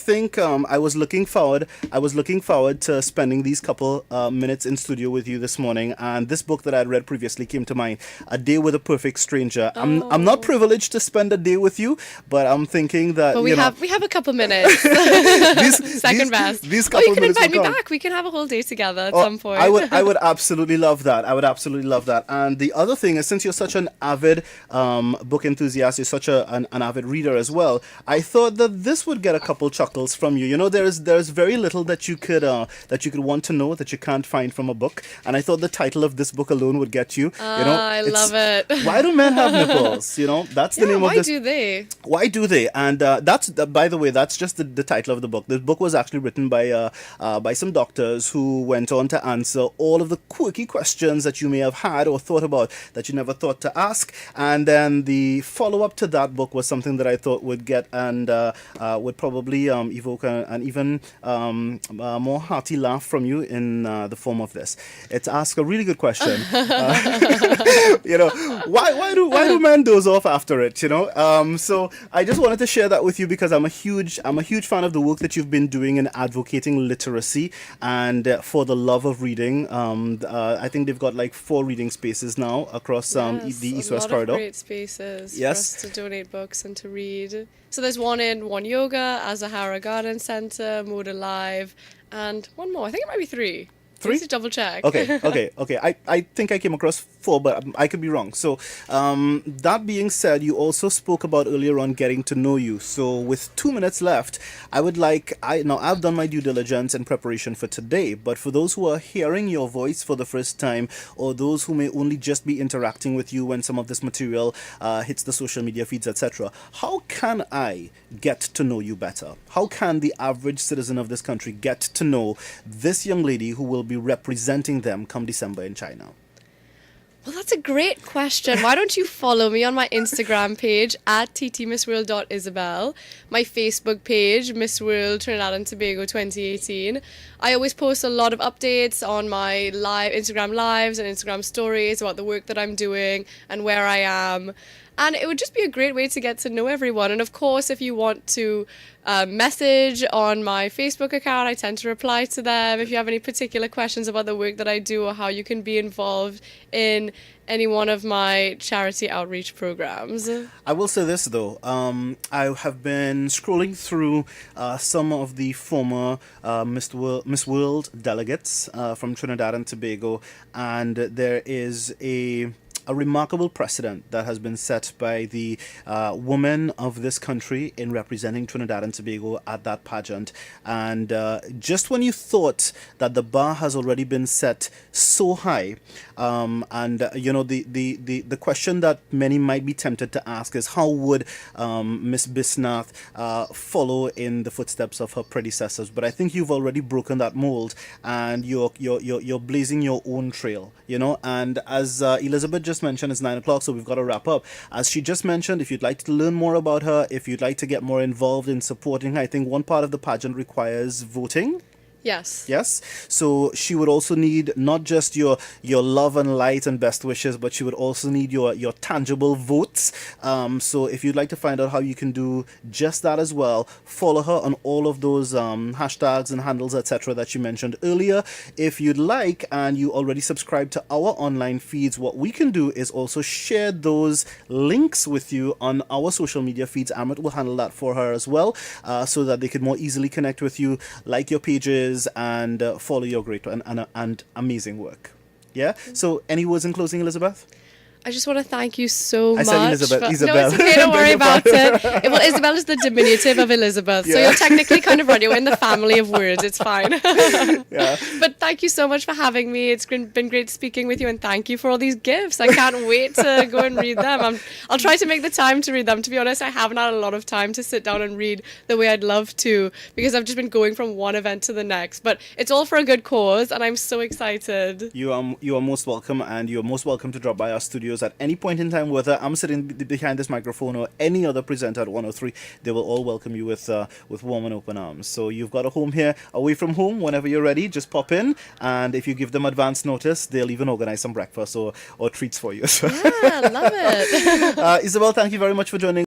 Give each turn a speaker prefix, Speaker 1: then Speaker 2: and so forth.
Speaker 1: think I was looking forward. I was looking forward to spending these couple minutes in studio with you this morning. And this book that I had read previously came to mind, A Day with a Perfect Stranger. I'm not privileged to spend a day with you, but I'm thinking that
Speaker 2: but we have a couple minutes. Second best.
Speaker 1: These couple
Speaker 2: you can
Speaker 1: minutes
Speaker 2: invite me
Speaker 1: will count.
Speaker 2: back. We can have a whole day together at some point.
Speaker 1: I would absolutely love that. I would absolutely love that. And the other thing is, since you're such an avid book enthusiast, you're such an avid reader as well, I thought that this would get a couple chuckles from you. You know, there's very little that you could want to know that you can't find from a book. And I thought the title of this book alone would get you.
Speaker 2: I love it.
Speaker 1: Why do men have nipples? You know, that's the name of this.
Speaker 2: Why do they?
Speaker 1: Why do they? And that's by the way, that's just the title of the book. The book was actually written by some doctors who went on to answer all of the quirky questions that you may have had or thought about that you never thought to ask. And then the follow-up to that book was something that I thought would get and would probably evoke an even more hearty laugh from you in the form of this. It's ask a really good question. You know, why do men doze off after it? You know, so I just wanted to share that with you because I'm a huge fan of the work that you've been doing in advocating literacy and for the love of reading. I think they've got like 4 reading spaces now across the East-West corridor.
Speaker 2: Great spaces for us to donate books and to read. So there's one in One Yoga, Azahara Garden Centre, Mood Alive, and one more. I think it might be 3. 3? I need to double check.
Speaker 1: Okay. I think I came across 4, but I could be wrong. So that being said, you also spoke about earlier on getting to know you. So with 2 minutes left, I've done my due diligence in preparation for today, but for those who are hearing your voice for the first time, or those who may only just be interacting with you when some of this material hits the social media feeds, etc., how can I get to know you better? How can the average citizen of this country get to know this young lady who will be representing them come December in China?
Speaker 2: Well, that's a great question. Why don't you follow me on my Instagram page at ttmissworld.isabel, my Facebook page, Miss World Trinidad and Tobago 2018. I always post a lot of updates on my Instagram lives and Instagram stories about the work that I'm doing and where I am. And it would just be a great way to get to know everyone. And of course, if you want to message on my Facebook account, I tend to reply to them. If you have any particular questions about the work that I do or how you can be involved in any one of my charity outreach programs.
Speaker 1: I will say this though, I have been scrolling through some of the former Miss World delegates from Trinidad and Tobago, and there is a remarkable precedent that has been set by the women of this country in representing Trinidad and Tobago at that pageant. And just when you thought that the bar has already been set so high, and you know, the question that many might be tempted to ask is, how would Miss Bisnath follow in the footsteps of her predecessors? But I think you've already broken that mold, and you're blazing your own trail, you know. And as Elizabeth just mentioned, it's 9 o'clock, so we've got to wrap up. As she just mentioned, if you'd like to learn more about her, if you'd like to get more involved in supporting her, I think one part of the pageant requires voting. Yes. So she would also need not just your love and light and best wishes, but she would also need your tangible votes. So if you'd like to find out how you can do just that as well, follow her on all of those hashtags and handles, etc., that you mentioned earlier. If you'd like, and you already subscribe to our online feeds, what we can do is also share those links with you on our social media feeds. Amit will handle that for her as well, so that they can more easily connect with you, like your pages, and follow your great and amazing work. Yeah? So any words in closing, Elizabeth?
Speaker 2: I just want to thank you so much.
Speaker 1: I said Elizabeth. Isabel.
Speaker 2: No, it's okay. Don't worry about it. Well, Isabel is the diminutive of Elizabeth. Yeah. So you're technically kind of right. You're in the family of words. It's fine.
Speaker 1: Yeah.
Speaker 2: But thank you so much for having me. It's been great speaking with you. And thank you for all these gifts. I can't wait to go and read them. I'll try to make the time to read them. To be honest, I haven't had a lot of time to sit down and read the way I'd love to, because I've just been going from one event to the next. But it's all for a good cause, and I'm so excited.
Speaker 1: You are most welcome, and you're most welcome to drop by our studios at any point in time, whether I'm sitting behind this microphone or any other presenter at 103. They will all welcome you with warm and open arms. So you've got a home here, away from home. Whenever you're ready, just pop in, and if you give them advance notice, they'll even organize some breakfast or treats for you. So.
Speaker 2: Yeah, love it.
Speaker 1: Ysabel, thank you very much for joining